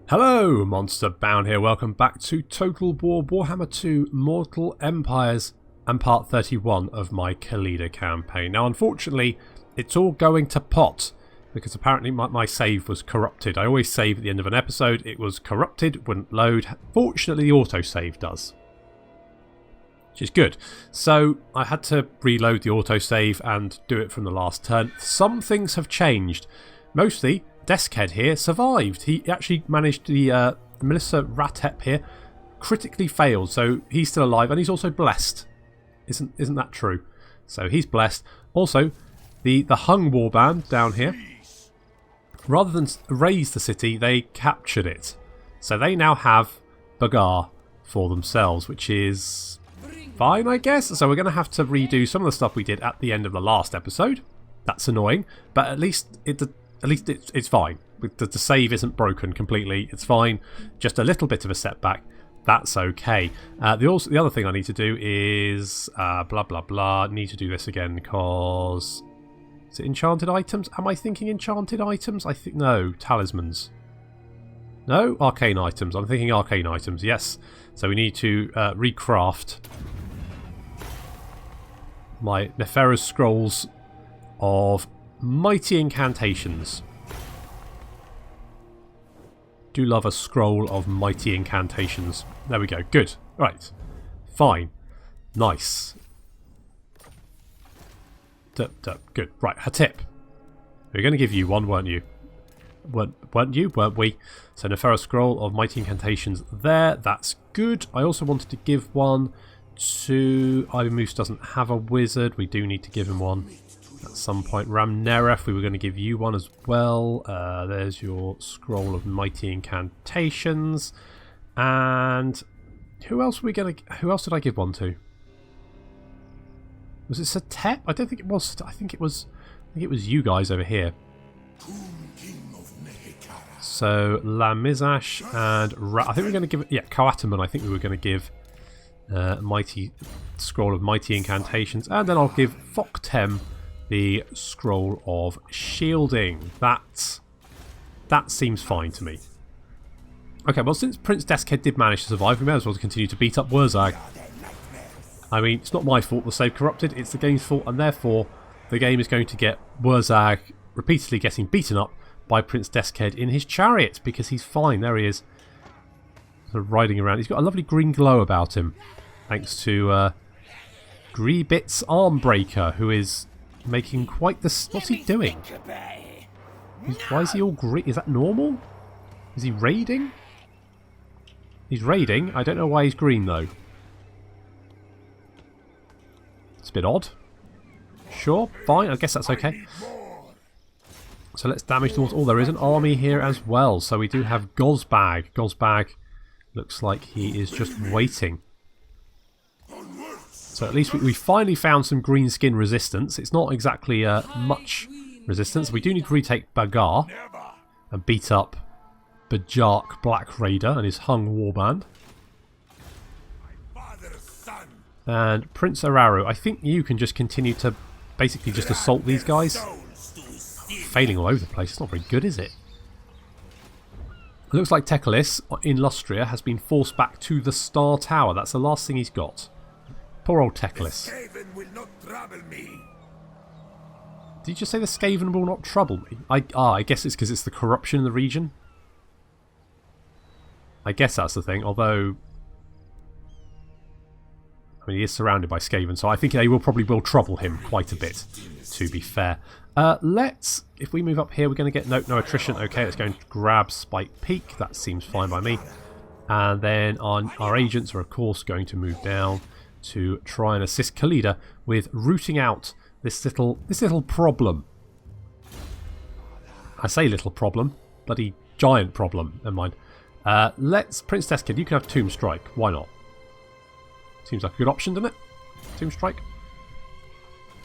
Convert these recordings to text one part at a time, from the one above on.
Hello, Monster Bound here. Welcome back to Total War Warhammer 2 Mortal Empires and part 31 of my Khalida campaign. Now, unfortunately, it's all going to pot because apparently my save was corrupted. I always save at the end of an episode. It was corrupted, wouldn't load. Fortunately, the autosave does, which is good. So I had to reload the autosave and do it from the last turn. Some things have changed. Mostly, Deskhead here survived. He actually managed the Melissa Ratep here critically failed, so he's still alive and he's also blessed. Isn't that true? So he's blessed. Also, the Hung warband down here, rather than raise the city, they captured it. So they now have Bagar for themselves, which is fine, I guess. So we're going to have to redo some of the stuff we did at the end of the last episode. That's annoying, but at least it's fine. The save isn't broken completely. It's fine. Just a little bit of a setback. That's okay. The other thing I need to do is blah blah blah. Need to do this again because is it enchanted items? Am I thinking enchanted items? I think no. Talismans. No, arcane items. I'm thinking arcane items. Yes. So we need to recraft my Neferus scrolls of mighty incantations. Do love a scroll of mighty incantations. There we go. Good. Right. Fine. Nice. Good. Right. Hatip. We were going to give you one, weren't you? Weren't you? Weren't we? So Neferus scroll of mighty incantations there. That's good. I also wanted to give one to Ivan Moose. Doesn't have a wizard. We do need to give him one at some point. Ramneref, we were going to give you one as well. There's your scroll of mighty incantations. And who else were we going to? Who else did I give one to? Was it Satep? I don't think it was. I think it was you guys over here. So Lamizash and I think we're going to give it. Yeah, Coataman. I think we were going to give mighty scroll of mighty incantations, and then I'll give Foktem the scroll of shielding. That seems fine to me. Okay, well, since Prince Deskhead did manage to survive, we may as well continue to beat up Wurzag. I mean, it's not my fault the save corrupted, it's the game's fault, and therefore the game is going to get Wurzag repeatedly getting beaten up by Prince Deskhead in his chariot, because he's fine. There he is, sort of riding around. He's got a lovely green glow about him, thanks to Gubbinz Armbreaker, who is making quite the... What's he doing? Why is he all green? Is that normal? Is he raiding? He's raiding. I don't know why he's green, though. It's a bit odd. Sure, fine. I guess that's okay. So let's damage towards... Oh, there is an army here as well. So we do have Gozbag. Gozbag looks like he is just waiting. So at least we finally found some greenskin resistance. It's not exactly much resistance. We do need to retake Bagar and beat up Bajark Black Raider and his Hung warband. And Prince Araru, I think you can just continue to basically just assault these guys. Failing all over the place. It's not very good, is it? It looks like Tekalis in Lustria has been forced back to the Star Tower. That's the last thing he's got. Poor old Tekalis. Did you just say the Skaven will not trouble me? I guess it's because it's the corruption in the region. I guess that's the thing, although... I mean, he is surrounded by Skaven, so I think they probably will trouble him quite a bit, to be fair. If we move up here, we're going to get no attrition. Okay, let's go and grab Spike Peak. That seems fine by me. And then our agents are, of course, going to move down to try and assist Khalida with rooting out this little problem. I say little problem, bloody giant problem. Never mind. Prince Deskhead, you can have Tomb Strike. Why not? Seems like a good option, doesn't it? Tomb Strike.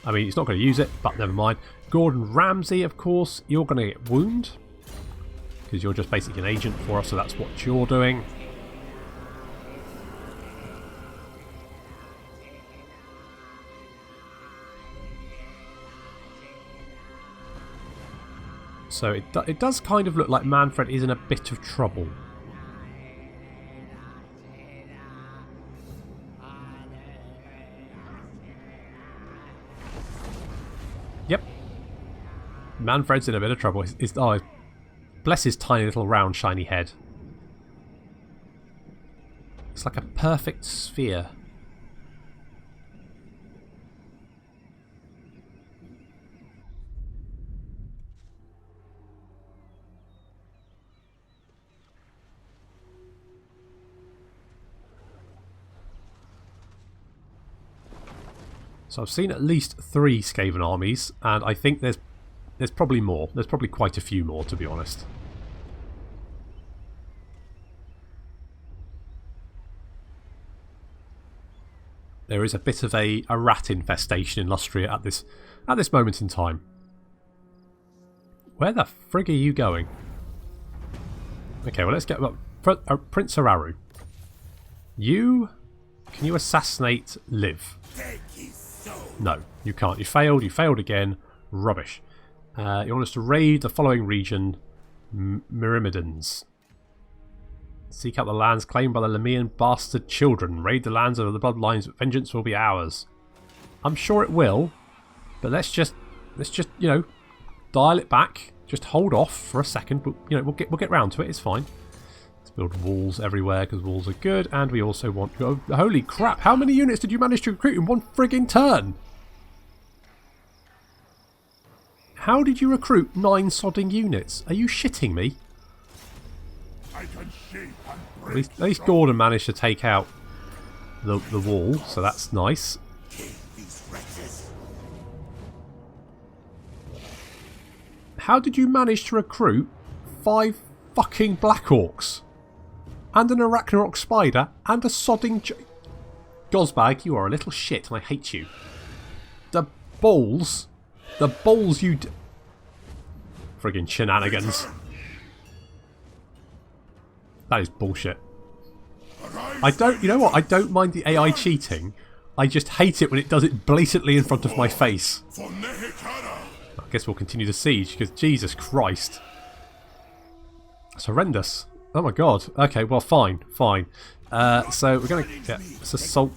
I mean, he's not going to use it, but never mind. Gordon Ramsay, of course, you're going to get wound because you're just basically an agent for us, so that's what you're doing. So it does kind of look like Manfred is in a bit of trouble. Manfred's in a bit of trouble. Oh, bless his tiny little round shiny head. It's like a perfect sphere. So I've seen at least 3 Skaven armies, and I think there's probably more. There's probably quite a few more, to be honest. There is a bit of a rat infestation in Lustria at this moment in time. Where the frig are you going? Okay, well let's get... Well, Prince Araru. Can you assassinate Liv? No, you can't. You failed. You failed again. Rubbish. You want us to raid the following region. Myrmidons. Seek out the lands claimed by the Lemian bastard children. Raid the lands of the bloodlines, but vengeance will be ours. I'm sure it will, but let's just you know, dial it back. Just hold off for a second. But you know, we'll get round to it. It's fine. Let's build walls everywhere because walls are good, and we also want. Oh, holy crap! How many units did you manage to recruit in one frigging turn? How did you recruit 9 sodding units? Are you shitting me? At least Gordon managed to take out the wall, so that's nice. How did you manage to recruit 5 fucking Black Orcs? And an Arachnarok Spider and a sodding... Gozbag, you are a little shit and I hate you. The balls you... Friggin' shenanigans. That is bullshit. You know what? I don't mind the AI cheating. I just hate it when it does it blatantly in front of my face. I guess we'll continue the siege because Jesus Christ. That's horrendous. Oh my god. Okay, well fine. So we're going to... Yeah, let's assault.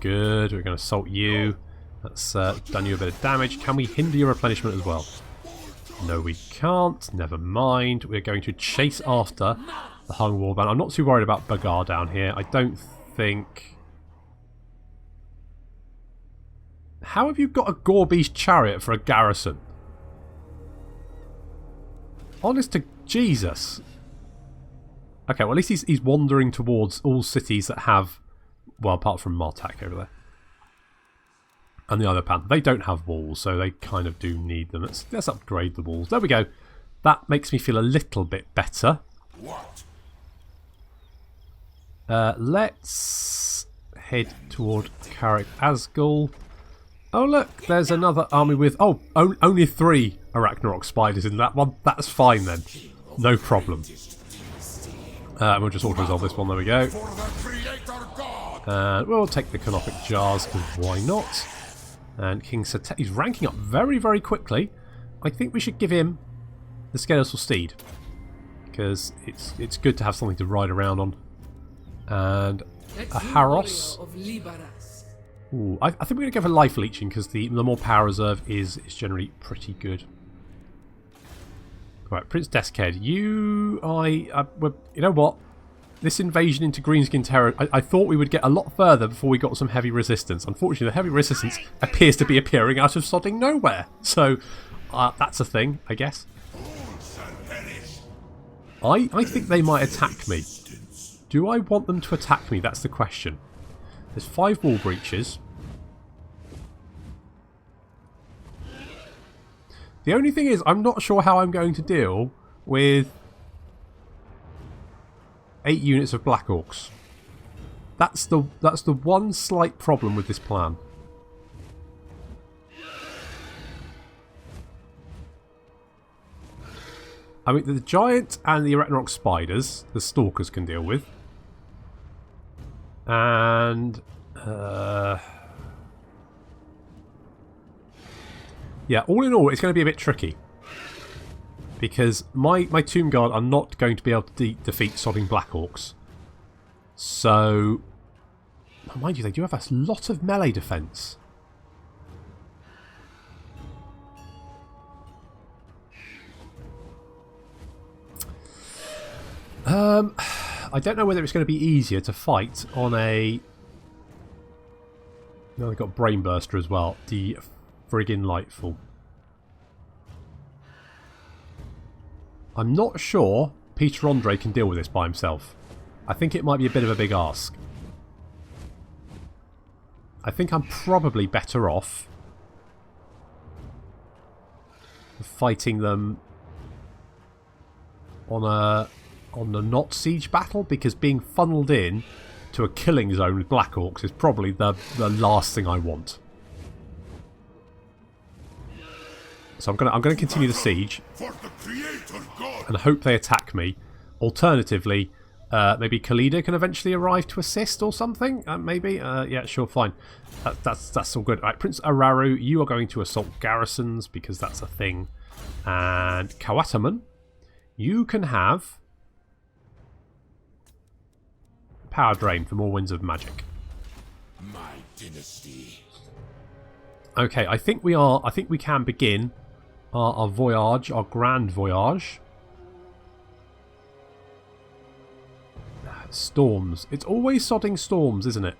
Good, we're going to assault you. That's done you a bit of damage. Can we hinder your replenishment as well? No, we can't. Never mind. We're going to chase after the Hung Warband. I'm not too worried about Bagar down here. I don't think... How have you got a Gorbeast chariot for a garrison? Honest to Jesus. Okay, well at least he's wandering towards all cities that have... Well, apart from Martak over there. And the other Panther. They don't have walls, so they kind of do need them. Let's upgrade the walls. There we go. That makes me feel a little bit better. Let's head toward Carrick Asgul. Oh look, there's another army with... Oh, only 3 Arachnarok Spiders in that one. That's fine then. No problem. We'll just auto-resolve this one. There we go. We'll take the Canopic Jars, because why not? And King Satet, he's ranking up very, very quickly. I think we should give him the Skeletal Steed, because it's good to have something to ride around on. And a Haros. Ooh, I think we're going to go for Life Leeching, because the more power reserve is generally pretty good. Right, Prince Deskhead, you know what? This invasion into Greenskin Terror, I thought we would get a lot further before we got some heavy resistance. Unfortunately, the heavy resistance appears to be appearing out of sodding nowhere. So, that's a thing, I guess. I think they might attack me. Do I want them to attack me? That's the question. There's 5 wall breaches. The only thing is, I'm not sure how I'm going to deal with 8 units of Black Orcs. That's the one slight problem with this plan. I mean, the Giant and the Arachnarok Spiders, the Stalkers can deal with. And... yeah, all in all, it's going to be a bit tricky. Because my Tomb Guard are not going to be able to defeat sodding Black Orcs. So... oh, mind you, they do have a lot of melee defence. I don't know whether it's going to be easier to fight on a... No, they've got Brain Burster as well. The friggin' Lightful. I'm not sure Peter Andre can deal with this by himself. I think it might be a bit of a big ask. I think I'm probably better off fighting them on a not siege battle, because being funneled in to a killing zone with Black Orcs is probably the last thing I want. So I'm gonna continue the siege and hope they attack me. Alternatively, maybe Khalida can eventually arrive to assist or something. Maybe. Yeah, sure, fine. That's all good. Right, Prince Araru, you are going to assault garrisons because that's a thing. And Kawataman, you can have power drain for more winds of magic. My dynasty. Okay, I think we can begin our voyage, our grand voyage. Storms. It's always sodding storms, isn't it?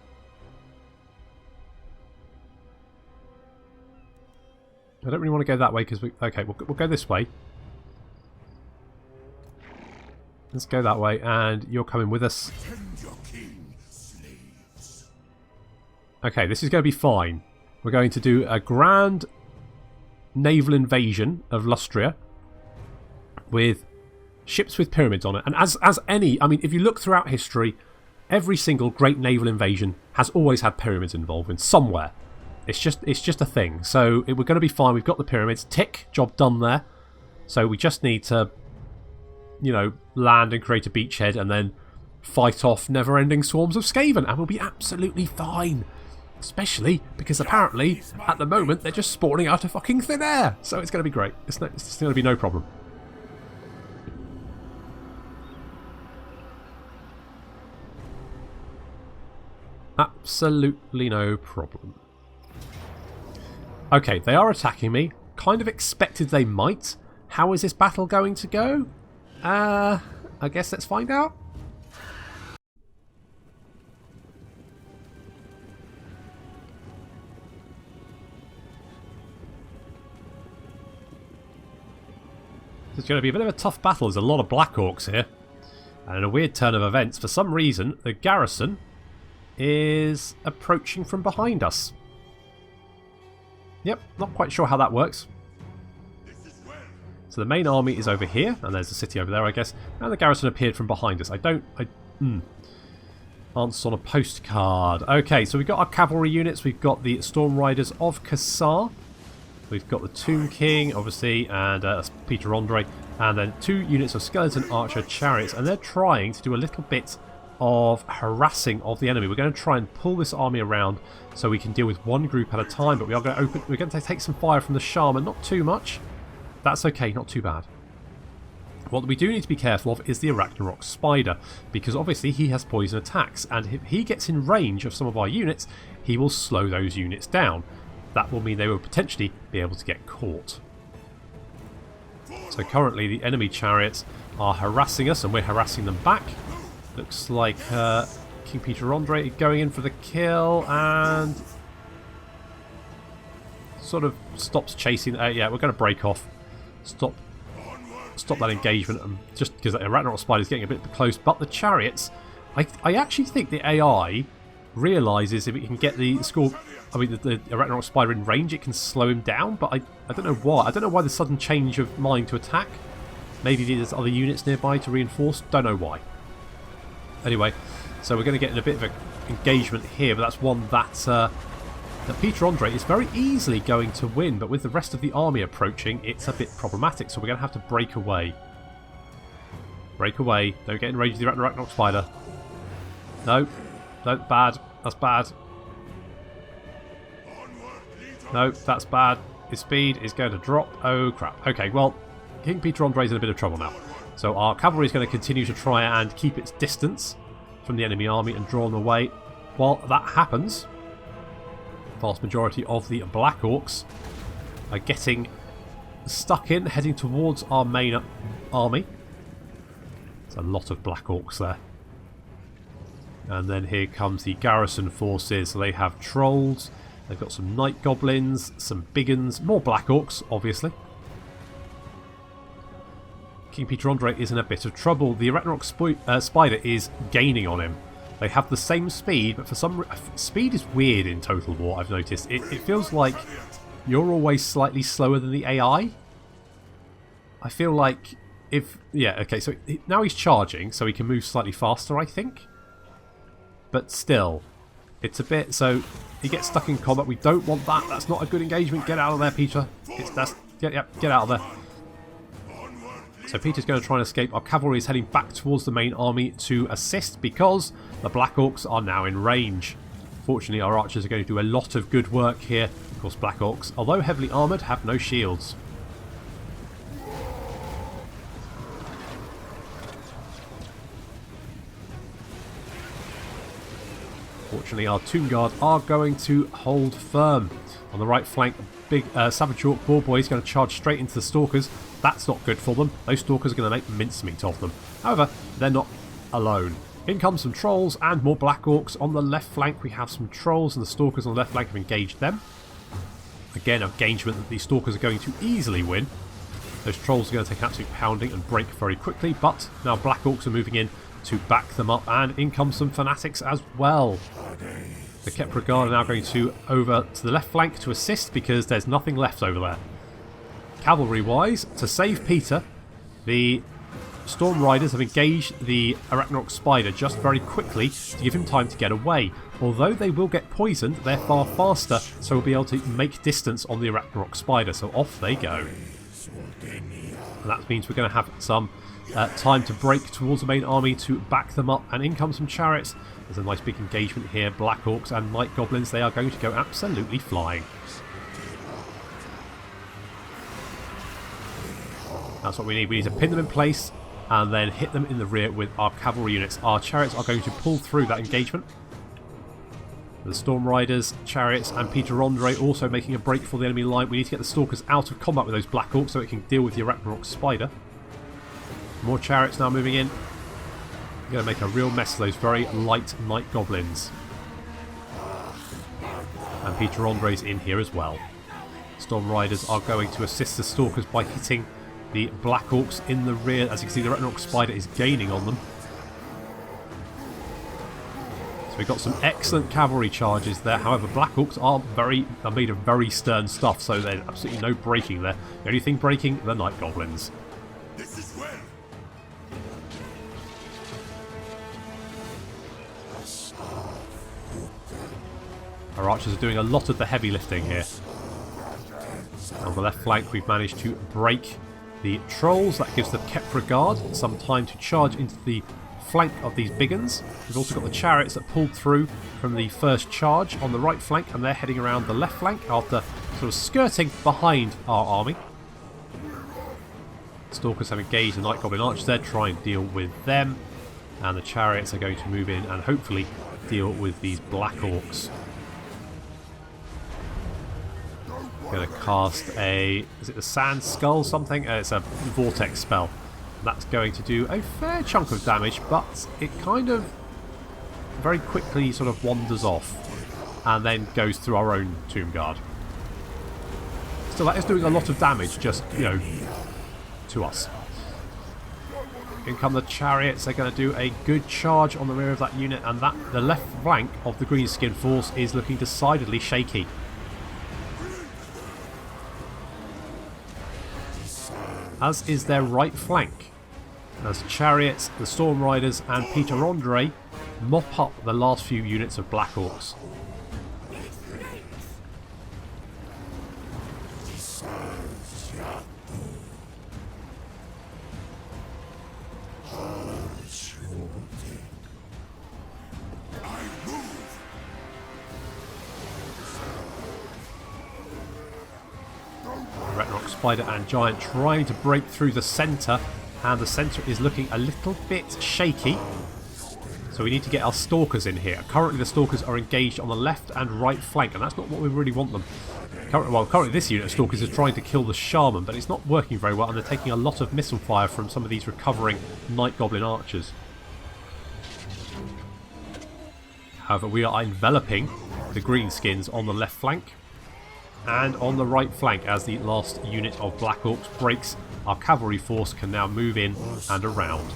I don't really want to go that way because we... Okay, we'll go this way. Let's go that way, and you're coming with us. Okay, this is going to be fine. We're going to do a grand naval invasion of Lustria with ships with pyramids on it. And as any... I mean, if you look throughout history, every single great naval invasion has always had pyramids involved in somewhere. It's just a thing. So we're going to be fine. We've got the pyramids. Tick. Job done there. So we just need to, you know, land and create a beachhead and then fight off never-ending swarms of Skaven, and we'll be absolutely fine. Especially because apparently, at the moment, they're just spawning out of fucking thin air. So it's going to be great. It's going to be no problem. Absolutely no problem. Okay, they are attacking me. Kind of expected they might. How is this battle going to go? I guess let's find out. It's going to be a bit of a tough battle. There's a lot of Black Orcs here. And in a weird turn of events, for some reason, the garrison is approaching from behind us. Yep, not quite sure how that works. So the main army is over here, and there's a city over there, I guess. And the garrison appeared from behind us. Answers on a postcard. Okay, so we've got our cavalry units. We've got the Storm Riders of Kassar. We've got the Tomb King, obviously, and that's Peter Andre. And then 2 units of Skeleton Archer Chariots. And they're trying to do a little bit of harassing of the enemy. We're going to try and pull this army around so we can deal with one group at a time. But we're going to take some fire from the Shaman. Not too much. That's okay, not too bad. What we do need to be careful of is the Arachnarok Spider, because obviously he has poison attacks, and if he gets in range of some of our units, he will slow those units down. That will mean they will potentially be able to get caught. So currently the enemy chariots are harassing us, and we're harassing them back. Looks like King Peter Andre going in for the kill, and sort of stops chasing. Yeah, we're going to break off. Stop that engagement, just because the Arachnarok Spider is getting a bit close. But the chariots, I actually think the AI realises if it can get the Arachnarok Spider in range, it can slow him down. But I don't know why. I don't know why the sudden change of mind to attack. Maybe there's other units nearby to reinforce. Don't know why. Anyway, so we're going to get in a bit of an engagement here, but that's one that Peter Andre is very easily going to win, but with the rest of the army approaching, it's a bit problematic, so we're going to have to break away. Break away. Don't get in range of the Arachnarok Spider. No. No, bad. That's bad. No, that's bad. His speed is going to drop. Oh, crap. Okay, well, King Peter Andre's in a bit of trouble now. So our cavalry is going to continue to try and keep its distance from the enemy army and draw them away. While that happens, the vast majority of the Black Orcs are getting stuck in, heading towards our main army. There's a lot of Black Orcs there. And then here comes the garrison forces. So they have trolls, they've got some night goblins, some big uns, more Black Orcs, obviously. King Peter Andre is in a bit of trouble. The Arachnarok spider is gaining on him. They have the same speed, but for some speed is weird in Total War, I've noticed. It feels like you're always slightly slower than the AI. I feel like if... Yeah, okay, so now he's charging, so he can move slightly faster, I think. But still, it's a bit... So, he gets stuck in combat. We don't want that. That's not a good engagement. Get out of there, Peter. Get out of there. So Peter's going to try and escape. Our cavalry is heading back towards the main army to assist because the Black Orcs are now in range. Fortunately, our archers are going to do a lot of good work here. Of course, Black Orcs, although heavily armoured, have no shields. Fortunately, our Tomb Guard are going to hold firm. On the right flank, big Savage Orc Boar Boy is going to charge straight into the Stalkers. That's not good for them. Those Stalkers are going to make mincemeat of them. However, they're not alone. In comes some Trolls and more Black Orcs. On the left flank, we have some Trolls, and the Stalkers on the left flank have engaged them. Again, an engagement that these Stalkers are going to easily win. Those Trolls are going to take an absolute pounding and break very quickly, but now Black Orcs are moving in to back them up, and in comes some Fanatics as well. The Kepra Guard are now going to over to the left flank to assist because there's nothing left over there. Cavalry-wise, to save Peter, the Storm Riders have engaged the Arachnarok Spider just very quickly to give him time to get away. Although they will get poisoned, they're far faster, so we'll be able to make distance on the Arachnarok Spider. So off they go. And that means we're going to have some time to break towards the main army to back them up. And in comes some chariots. There's a nice big engagement here. Black Orcs and Night Goblins, they are going to go absolutely flying. That's what we need. We need to pin them in place and then hit them in the rear with our cavalry units. Our chariots are going to pull through that engagement. The Storm Riders, chariots and Peter Andre also making a break for the enemy line. We need to get the Stalkers out of combat with those Black Orcs so it can deal with the Arachnarok Spider. More chariots now moving in. We're going to make a real mess of those very light Night Goblins. And Peter Andre's in here as well. Storm Riders are going to assist the Stalkers by hitting the Black Orcs in the rear. As you can see, the Arachnarok Spider is gaining on them. So we've got some excellent cavalry charges there. However, Black Orcs are made of very stern stuff, so there's absolutely no breaking there. The only thing breaking, the Night Goblins. This is well. Our archers are doing a lot of the heavy lifting here. On the left flank, we've managed to break the Trolls. That gives the Kepra Guard some time to charge into the flank of these big uns. We've also got the chariots that pulled through from the first charge on the right flank, and they're heading around the left flank after sort of skirting behind our army. Stalkers have engaged the Night Goblin Archers there, try and deal with them. And the chariots are going to move in and hopefully deal with these Black Orcs. Going to cast a... is it the Sand Skull something? It's a Vortex spell. That's going to do a fair chunk of damage, but it kind of very quickly sort of wanders off and then goes through our own Tomb Guard. Still, that is doing a lot of damage, just, you know, to us. In come the chariots. They're going to do a good charge on the rear of that unit, and that the left flank of the Greenskin force is looking decidedly shaky. As is their right flank, as chariots, the Storm Riders and Peter Andre mop up the last few units of Black Orcs. Spider and Giant trying to break through the centre, and the centre is looking a little bit shaky. So we need to get our stalkers in here. Currently the stalkers are engaged on the left and right flank, and that's not what we really want them. Currently this unit of stalkers is trying to kill the shaman, but it's not working very well, and they're taking a lot of missile fire from some of these recovering night goblin archers. However, we are enveloping the Greenskins on the left flank and on the right flank as the last unit of Black Orcs breaks. Our cavalry force can now move in and around.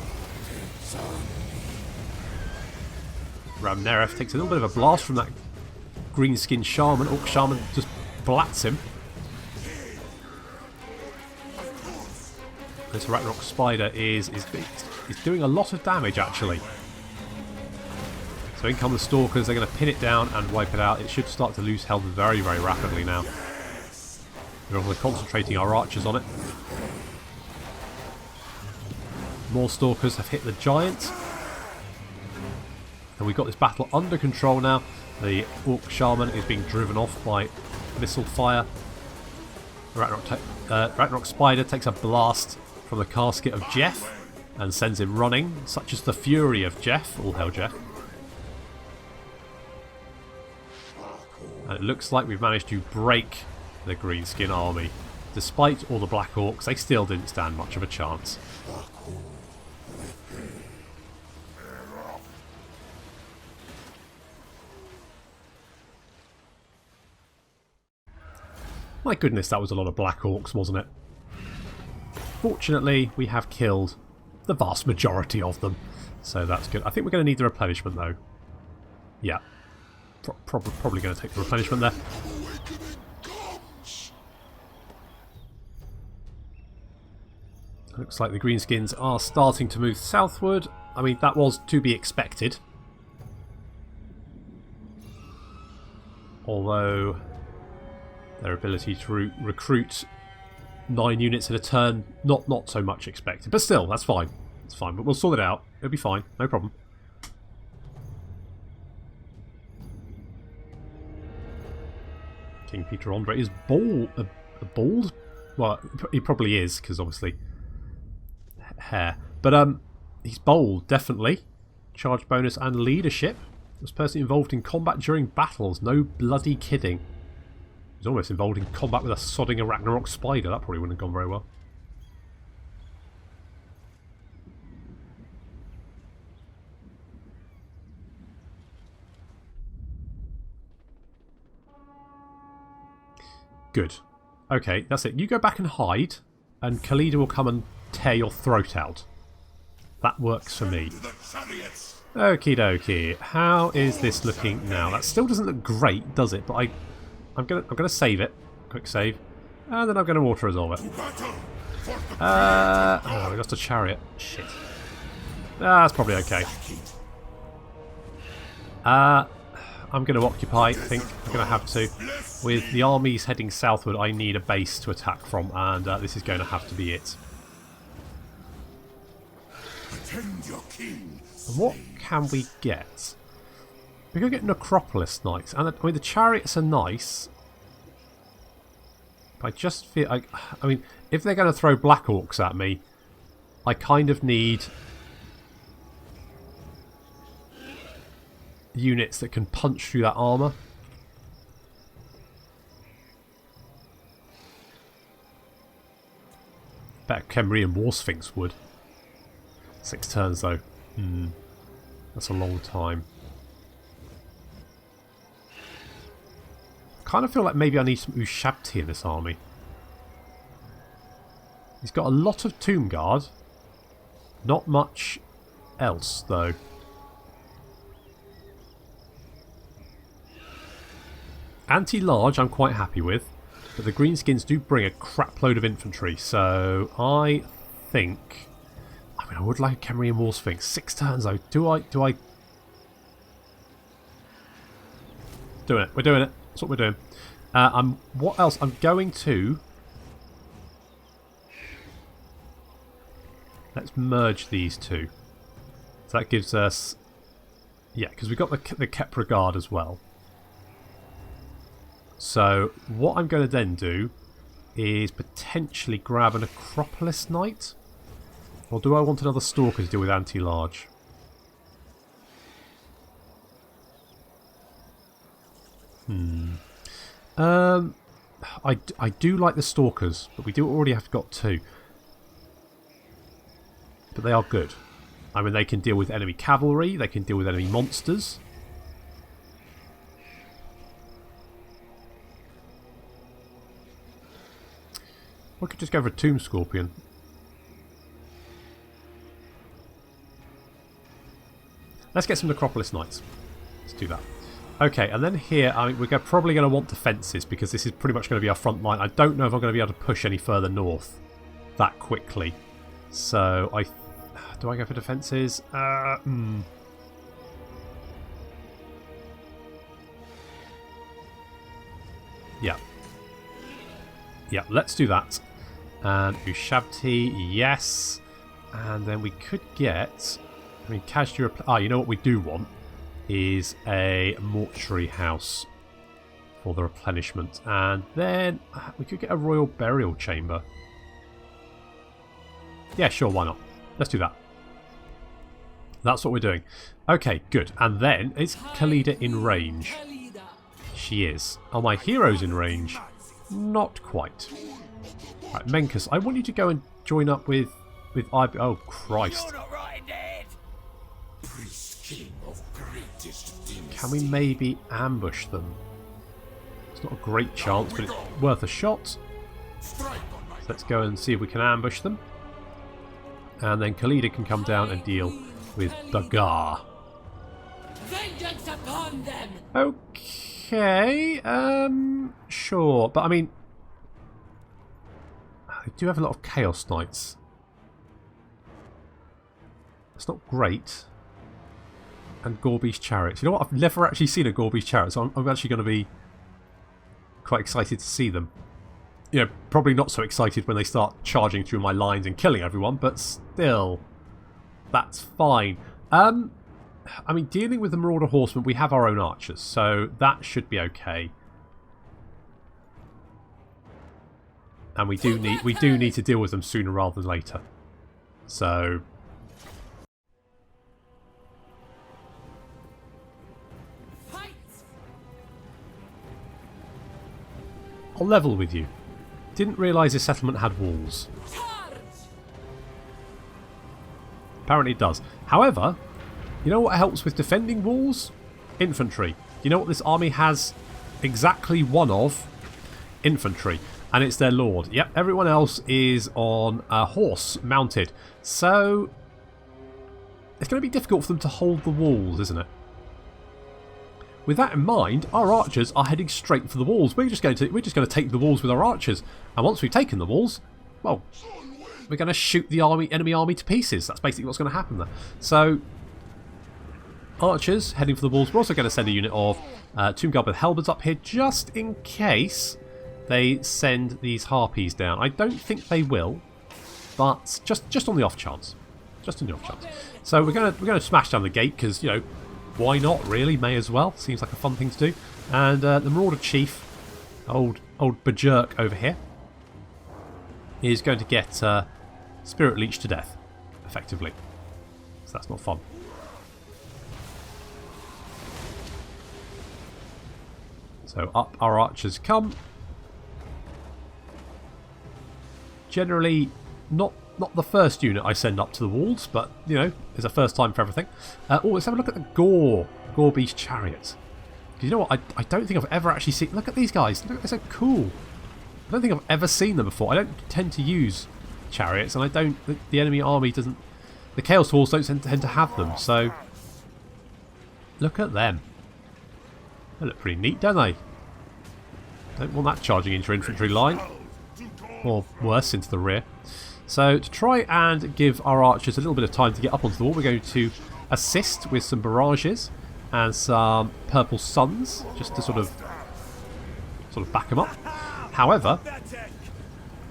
Ramneref takes a little bit of a blast from that Greenskin shaman. Orc shaman just blats him. This Ragnarok spider is doing a lot of damage actually. So in come the stalkers, they're going to pin it down and wipe it out. It should start to lose health very, very rapidly now. We're concentrating our archers on it. More stalkers have hit the giant. And we've got this battle under control now. The Orc shaman is being driven off by missile fire. Ragnarok spider takes a blast from the casket of Jeff and sends him running. Such is the fury of Jeff. All hail Jeff. And it looks like we've managed to break the Greenskin army. Despite all the Black Orcs, they still didn't stand much of a chance. My goodness, that was a lot of Black Orcs, wasn't it? Fortunately, we have killed the vast majority of them. So that's good. I think we're going to need the replenishment, though. Yeah. Probably going to take the replenishment there. Looks like the Greenskins are starting to move southward. I mean, that was to be expected. Although their ability to recruit 9 units at a turn, not so much expected. But still, that's fine. It's fine, but we'll sort it out. It'll be fine. No problem. King Peter Andre is bald? Well, he probably is, because obviously hair. But he's bold, definitely. Charge bonus and leadership. Was person involved in combat during battles. No bloody kidding. He's almost involved in combat with a sodding a Ragnarok spider. That probably wouldn't have gone very well. Good. Okay, that's it. You go back and hide, and Khalida will come and tear your throat out. That works for me. Okie dokie. How is this looking now? That still doesn't look great, does it? But I'm gonna save it. Quick save. And then I'm gonna water resolve it. Oh, we lost a chariot. Shit. That's probably okay. I'm going to occupy, I think. I'm going to have to. With the armies heading southward, I need a base to attack from, and this is going to have to be it. And what can we get? We can get Necropolis Knights. And I mean, the chariots are nice. But I just feel like... I mean, if they're going to throw Black Orcs at me, I kind of need units that can punch through that armour. Bet Kemrian War Sphinx would. 6 turns though. That's a long time. I kind of feel like maybe I need some Ushabti in this army. He's got a lot of Tomb Guard. Not much else though. Anti-large I'm quite happy with, but the Greenskins do bring a crap load of infantry, so I think... I mean, I would like a Kemrian War Sphinx. 6 turns though. Do I... Doing it. We're doing it. That's what we're doing. What else? I'm going to... Let's merge these two. So that gives us... Yeah, because we've got the Kepra Guard as well. So what I'm going to then do is potentially grab an Acropolis Knight. Or do I want another Stalker to deal with anti-large? I do like the stalkers, but we do already have got 2. But they are good. I mean, they can deal with enemy cavalry, they can deal with enemy monsters. We could just go for a Tomb Scorpion. Let's get some Necropolis Knights. Let's do that. Okay, and then here, I mean, we're probably going to want defences because this is pretty much going to be our front line. I don't know if I'm going to be able to push any further north that quickly. So, do I go for defences? Yeah. Yeah, let's do that. And Ushabti, yes. And then we could get... I mean, Kajdur... you know what we do want? Is a mortuary house for the replenishment. And then we could get a royal burial chamber. Yeah, sure, why not? Let's do that. That's what we're doing. Okay, good. And then, is Khalida in range? She is. Are my heroes in range? Not quite. Right, Menkus, I want you to go and join up with IB. Oh, Christ. Can we maybe ambush them? It's not a great chance, but it's worth a shot. So let's go and see if we can ambush them. And then Khalida can come down and deal with Bagar. Vengeance upon them. Okay, sure. But I mean, I do have a lot of Chaos Knights. It's not great. And Gorby's chariots. You know what? I've never actually seen a Gorby's chariot, so I'm actually going to be quite excited to see them. You know, probably not so excited when they start charging through my lines and killing everyone, but still, that's fine. I mean, dealing with the Marauder Horsemen, we have our own archers, so that should be okay. And we do need to deal with them sooner rather than later. So I'll level with you. Didn't realise this settlement had walls. Apparently it does. However, you know what helps with defending walls? Infantry. You know what this army has exactly one of? Infantry. And it's their lord. Yep, everyone else is on a horse mounted. So it's going to be difficult for them to hold the walls, isn't it? With that in mind, our archers are heading straight for the walls. We're just going to take the walls with our archers, and once we've taken the walls, well, we're going to shoot the enemy army to pieces. That's basically what's going to happen there. So, archers heading for the walls. We're also going to send a unit of Tomb Guard with halberds up here, just in case they send these harpies down. I don't think they will, but just on the off chance, just on the off chance. So we're going to smash down the gate because, you know, why not, really? May as well. Seems like a fun thing to do. And the Marauder Chief, old Bajerk over here, is going to get Spirit Leech to death, effectively. So that's not fun. So up our archers come. Generally, not the first unit I send up to the walls, but, you know, it's a first time for everything. Oh, let's have a look at the Gorby's chariot. You know what? I don't think I've ever actually seen... Look at these guys. Look, they're so cool. I don't think I've ever seen them before. I don't tend to use chariots, and I don't... The enemy army doesn't... The Chaos Horse don't tend to have them, so... Look at them. They look pretty neat, don't they? Don't want that charging into your infantry line. Or worse, into the rear. So to try and give our archers a little bit of time to get up onto the wall, we're going to assist with some barrages and some purple suns, just to sort of back them up. However,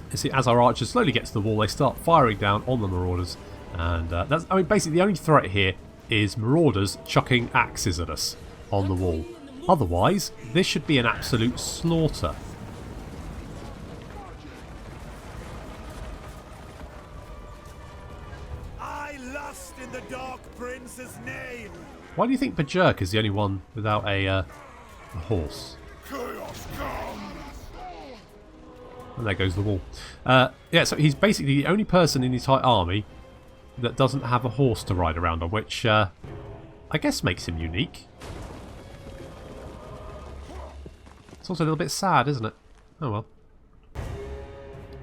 you see, as our archers slowly get to the wall, they start firing down on the marauders, and that's, I mean, basically the only threat here is marauders chucking axes at us on the wall. Otherwise, this should be an absolute slaughter. In the Dark Prince's name. Why do you think Bajerk is the only one without a horse? Chaos comes. And there goes the wall. Yeah, so he's basically the only person in the entire army that doesn't have a horse to ride around on, which I guess makes him unique. It's also a little bit sad, isn't it? Oh well.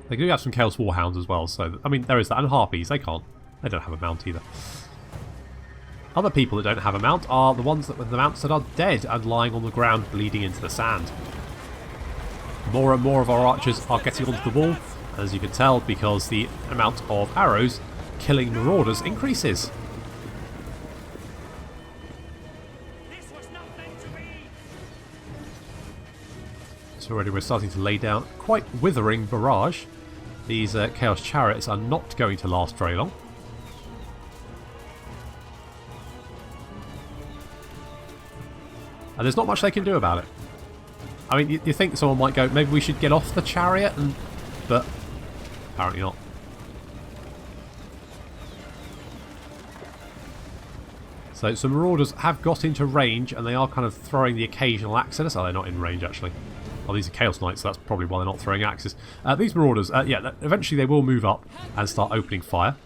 They do have some Chaos Warhounds as well, so I mean there is that. And Harpies, they can't. They don't have a mount either. Other people that don't have a mount are the ones that with the mounts that are dead and lying on the ground bleeding into the sand. More and more of our archers are getting onto the wall, as you can tell, because the amount of arrows killing marauders increases. So already we're starting to lay down quite withering barrage. These Chaos Chariots are not going to last very long. And there's not much they can do about it. I mean, you think someone might go, maybe we should get off the chariot, but apparently not. So some marauders have got into range, and they are kind of throwing the occasional axe at us. Oh, they're not in range, actually. Oh, these are Chaos Knights, so that's probably why they're not throwing axes. These marauders, yeah, eventually they will move up and start opening fire.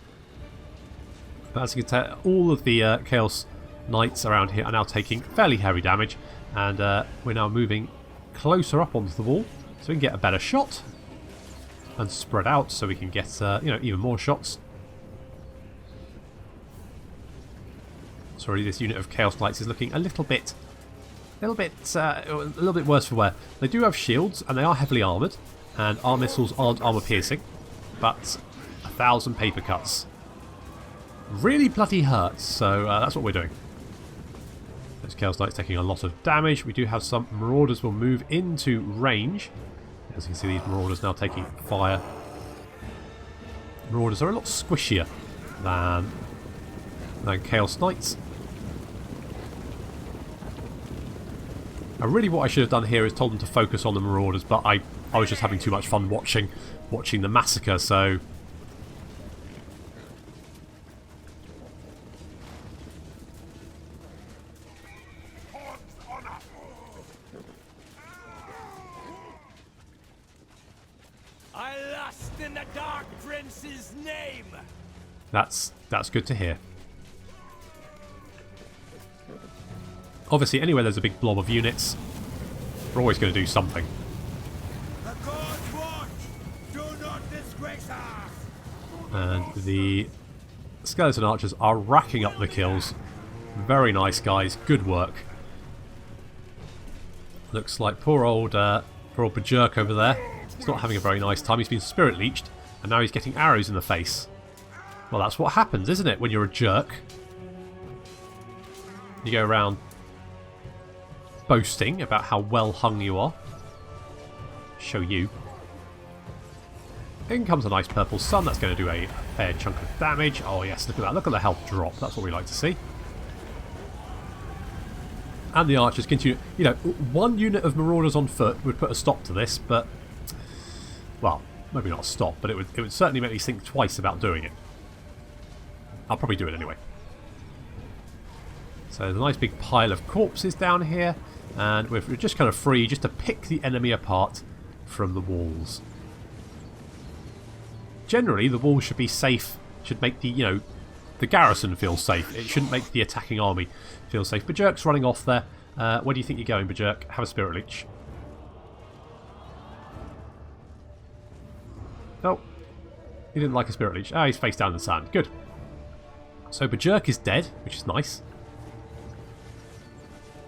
But as you can tell, all of the Chaos Knights around here are now taking fairly heavy damage, and we're now moving closer up onto the wall so we can get a better shot and spread out so we can get you know, even more shots. Sorry, this unit of Chaos Knights is looking a little bit worse for wear. They do have shields and they are heavily armoured, and our missiles aren't armour piercing, but 1,000 paper cuts really bloody hurts. So that's what we're doing. Those Chaos Knights taking a lot of damage. We do have some marauders will move into range. As you can see, these marauders now taking fire. Marauders are a lot squishier than Chaos Knights. And really what I should have done here is told them to focus on the marauders, but I was just having too much fun watching the massacre, so... I lust in the Dark Prince's name. That's good to hear. Obviously, anywhere there's a big blob of units, we're always going to do something. The gods watch. Do not disgrace us. And the skeleton archers are racking up the kills. Very nice, guys. Good work. Looks like poor old Berjerk over there. He's not having a very nice time. He's been spirit leeched, and now he's getting arrows in the face. Well, that's what happens, isn't it, when you're a jerk? You go around boasting about how well hung you are. Show you. In comes a nice purple sun. That's going to do a fair chunk of damage. Oh yes, look at that. Look at the health drop. That's what we like to see. And the archers continue. You know, one unit of marauders on foot would put a stop to this, but... well, maybe not a stop, but it would certainly make me think twice about doing it. I'll probably do it anyway. So there's a nice big pile of corpses down here, and we're just kind of free just to pick the enemy apart from the walls. Generally, the walls should be safe, should make the, you know, the garrison feel safe. It shouldn't make the attacking army feel safe. Berjerk's running off there. Where do you think you're going, Berjerk? Have a spirit leech. Oh, he didn't like a spirit leech. Ah, he's face down in the sand. Good. So Berjerk is dead, which is nice.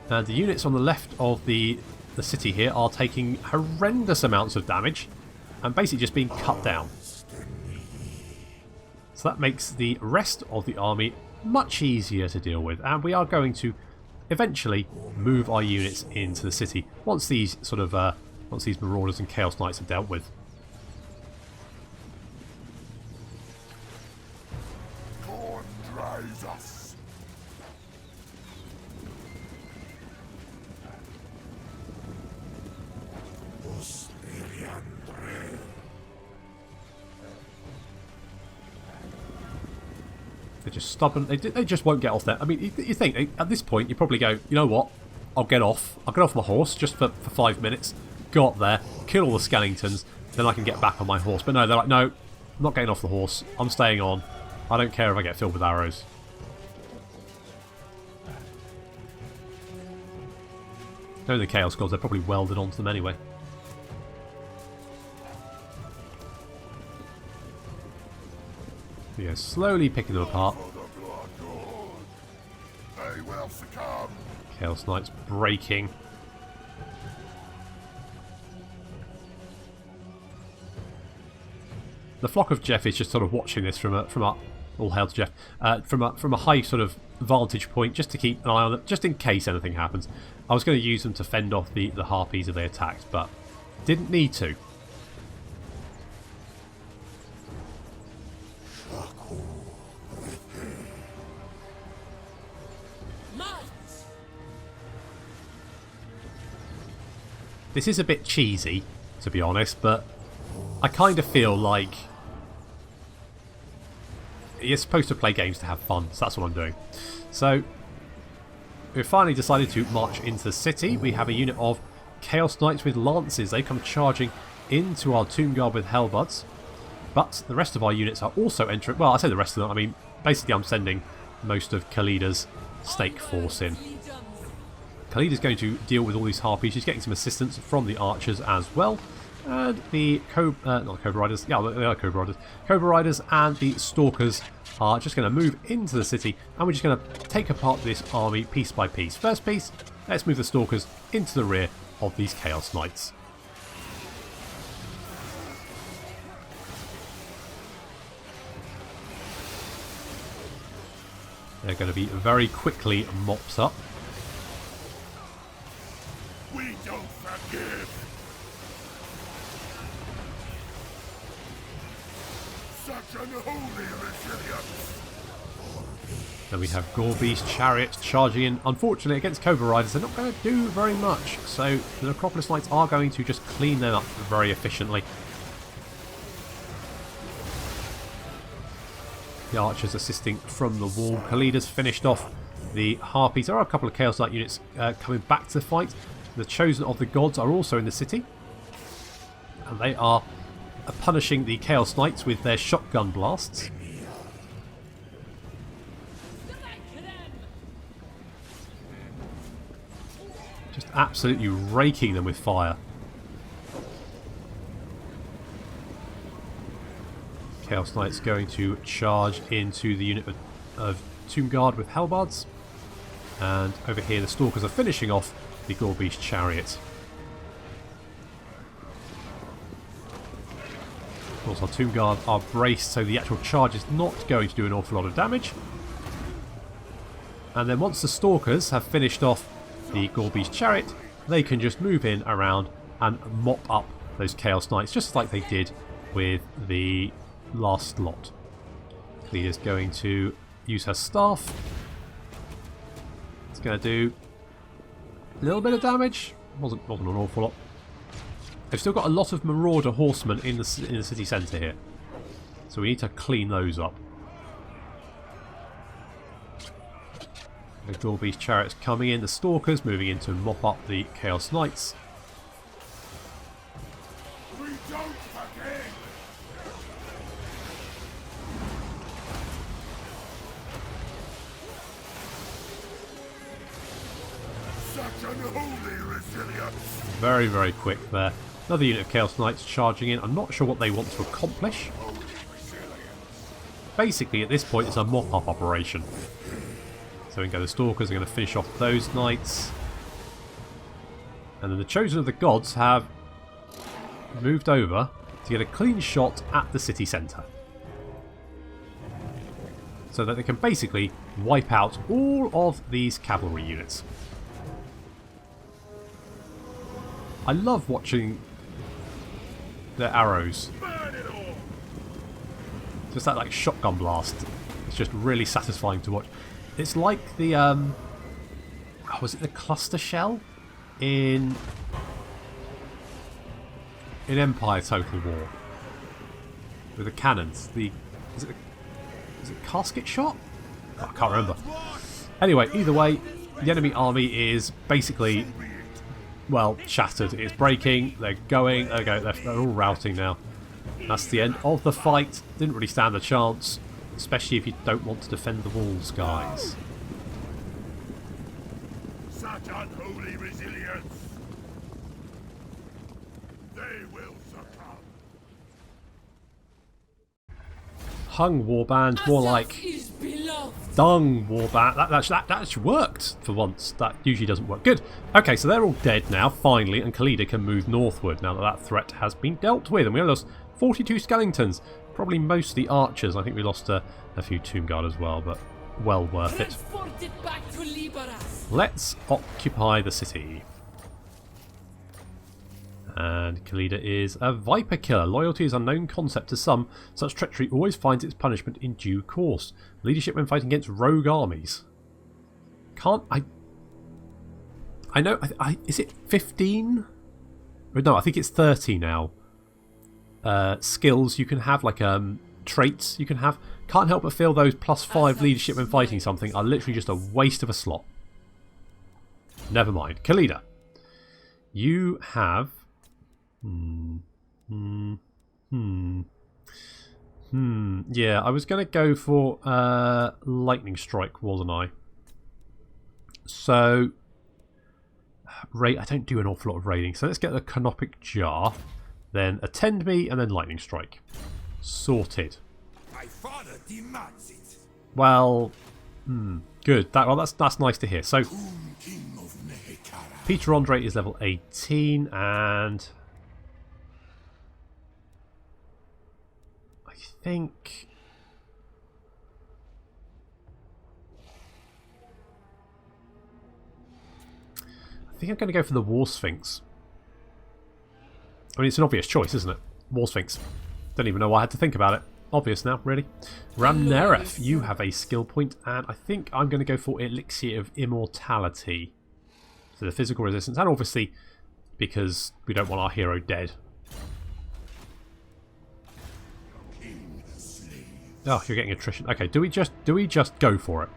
And the units on the left of the city here are taking horrendous amounts of damage and basically just being cut down. So that makes the rest of the army much easier to deal with, and we are going to eventually move our units into the city once these sort of once these marauders and chaos knights are dealt with. God drives us. They're just stubborn. They just won't get off there. I mean, you think at this point you probably go, you know what? I'll get off. I'll get off my horse just for 5 minutes. Go up there, kill all the skeletons, then I can get back on my horse. But no, they're like, no, I'm not getting off the horse. I'm staying on. I don't care if I get filled with arrows. Knowing the Chaos Gods, they're probably welded onto them anyway. Yeah, slowly picking them apart. They will succumb. Chaos Knights breaking. The flock of Jeff is just sort of watching this from a all hail to Jeff, from a high sort of vantage point, just to keep an eye on it, just in case anything happens. I was going to use them to fend off the harpies if they attacked, but didn't need to. This is a bit cheesy, to be honest, but I kind of feel like you're supposed to play games to have fun, so that's what I'm doing. So, we've finally decided to march into the city. We have a unit of Chaos Knights with lances. They come charging into our Tomb Guard with halberds. But the rest of our units are also entering. Well, I say the rest of them. I mean, basically I'm sending most of Khalida's stake force in. Khalida's going to deal with all these harpies. She's getting some assistance from the archers as well. And the not Cobra Riders, yeah, they are Cobra Riders. Cobra Riders and the Stalkers are just going to move into the city, and we're just going to take apart this army piece by piece. First piece, let's move the Stalkers into the rear of these Chaos Knights. They're going to be very quickly mopped up. We don't forgive. Such unholy resilience. Then we have Gubbinz chariots charging in. Unfortunately, against Cobra Riders, they're not going to do very much. So the Necropolis Knights are going to just clean them up very efficiently. The archers assisting from the wall. Khalida's finished off the harpies. There are a couple of Chaos Knight units coming back to the fight. The Chosen of the Gods are also in the city. And they are punishing the Chaos Knights with their shotgun blasts. Just absolutely raking them with fire. Chaos Knights going to charge into the unit of Tomb Guard with halberds. And over here the Stalkers are finishing off the Gubbinz chariot. Of course, our Tomb Guard are braced, so the actual charge is not going to do an awful lot of damage. And then once the Stalkers have finished off the Gubbinz chariot, they can just move in around and mop up those Chaos Knights, just like they did with the last lot. Khalida's going to use her staff. It's going to do a little bit of damage. Wasn't an awful lot. They've still got a lot of Marauder horsemen in the city centre here, so we need to clean those up. The Gubbinz chariots coming in, the Stalkers moving in to mop up the Chaos Knights. We don't forgive. Such unholy resilience. Very, very quick there. Another unit of Chaos Knights charging in. I'm not sure what they want to accomplish. Basically, at this point, it's a mop-up operation. So we can go, the Stalkers are going to finish off those knights. And then the Chosen of the Gods have moved over to get a clean shot at the city centre. So that they can basically wipe out all of these cavalry units. I love watching their arrows. Just that like shotgun blast. It's just really satisfying to watch. It's like the was it the cluster shell in Empire Total War with the cannons? Is it casket shot? Oh, I can't remember. Anyway, either way, The enemy army is basically, well, shattered. It's breaking. They're going. They're all routing now. That's the end of the fight. Didn't really stand a chance, especially if you don't want to defend the walls, guys. Such unholy resilience! They will succumb! Hung warband, more like Is beloved. dung warband. That actually worked for once. That usually doesn't work. Good. Okay, so they're all dead now, finally, and Khalida can move northward now that that threat has been dealt with. And we only lost 42 skeletons, probably mostly archers. I think we lost a few tomb guard as well, but well worth it. Transported back to Liberas. Let's occupy the city. And Khalida is a Viper killer. Loyalty is an unknown concept to some. Such treachery always finds its punishment in due course. Leadership when fighting against rogue armies. Can't I... I know... is it 15? No, I think it's 30 now. Skills you can have, like traits you can have. Can't help but feel those +5 leadership when fighting something are literally just a waste of a slot. Never mind. Khalida. You have... Yeah, I was going to go for lightning strike, wasn't I? So, I don't do an awful lot of raiding. So let's get the canopic jar, then attend me, and then lightning strike. Sorted. My father demands it. Well, good. That's nice to hear. So, King of Mehekara. Peter Andre is level 18, and I think I'm going to go for the War Sphinx. I mean, it's an obvious choice, isn't it? War Sphinx. Don't even know why I had to think about it. Obvious now, really. Ramneref, you have a skill point, and I think I'm going to go for Elixir of Immortality. So the physical resistance, and obviously because we don't want our hero dead. Oh, you're getting attrition. Okay, do we just go for it?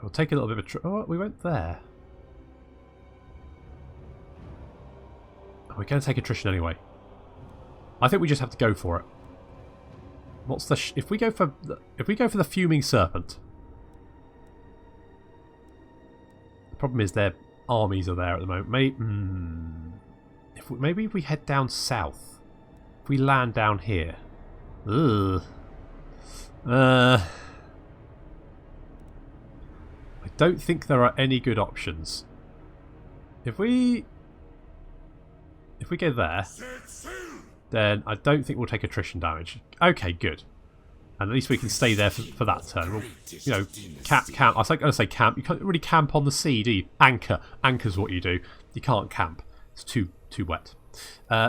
We'll take a little bit of attrition. Oh, we went there. Oh, we're going to take attrition anyway. I think we just have to go for it. What's the if we go for the fuming serpent? The problem is their armies are there at the moment. Maybe if we head down south, if we land down here. Ugh. I don't think there are any good options. If we go there, then I don't think we'll take attrition damage. Okay, good. And at least we can stay there for that turn. We'll, you know, camp. I was going to say camp. You can't really camp on the sea, do you? Anchor. Anchor's what you do. You can't camp. It's too wet.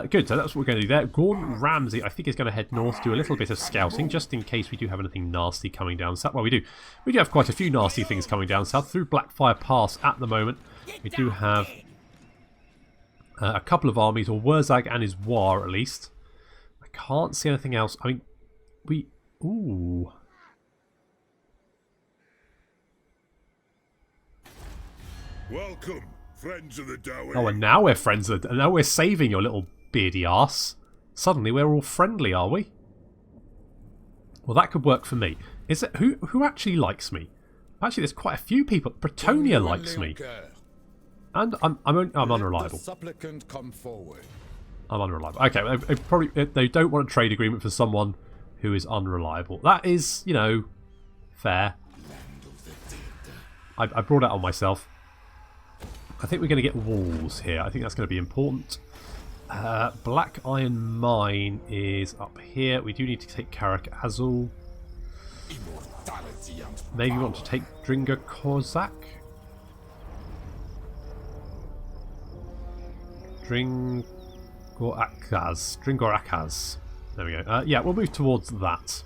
Good, so that's what we're going to do there. Gordon Ramsay, I think, is going to head north, do a little bit of scouting, just in case we do have anything nasty coming down south. Well, we do. We do have quite a few nasty things coming down south through Blackfire Pass at the moment. We do have a couple of armies, or Wurzag and his War, at least. I can't see anything else. I mean, we... Ooh. Welcome, friends of the Dowie. Oh, and now we're friends. And now we're saving your little beardy arse. Suddenly we're all friendly, are we? Well, that could work for me. Is it who actually likes me? Actually, there's quite a few people. Bretonia likes me, and I'm unreliable. Supplicant come forward. I'm unreliable. Okay, they don't want a trade agreement for someone who is unreliable. That is, you know, fair. I brought it on myself. I think we're going to get walls here. I think that's going to be important. Black Iron Mine is up here. We do need to take Karak Azul. Maybe we want to take Dringa Kozak. Dringorakaz. There we go. Yeah, we'll move towards that.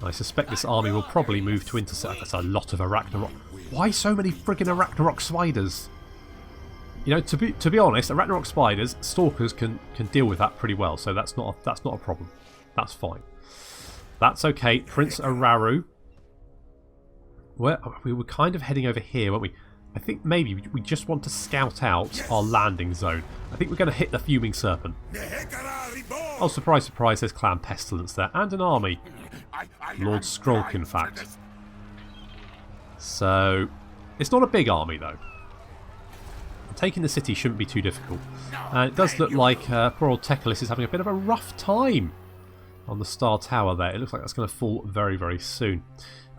I suspect this army will probably move to intercept. That's a lot of Arachnarok. Why so many friggin' Arachnarok spiders? You know, to be honest, Arachnarok spiders, stalkers can deal with that pretty well. So that's not a problem. That's fine. That's okay. Prince Araru. We were kind of heading over here, weren't we? I think maybe we just want to scout out our landing zone. I think we're going to hit the Fuming Serpent. Oh, surprise, surprise, there's Clan Pestilence there. And an army. Lord Skrulk, in fact. So, it's not a big army, though. Taking the city shouldn't be too difficult. And it does look like poor old Tekalis is having a bit of a rough time on the Star Tower there. It looks like that's going to fall very, very soon.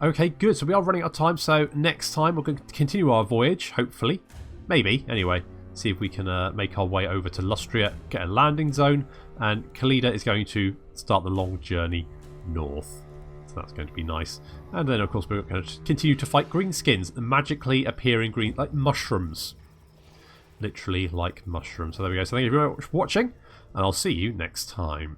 Okay, good. So we are running out of time. So next time we're going to continue our voyage, hopefully. Maybe, anyway. See if we can make our way over to Lustria, get a landing zone. And Khalida is going to start the long journey north. So that's going to be nice. And then, of course, we're going to continue to fight Greenskins, the magically appearing green, like mushrooms. Literally like mushrooms. So there we go. So thank you very much for watching, and I'll see you next time.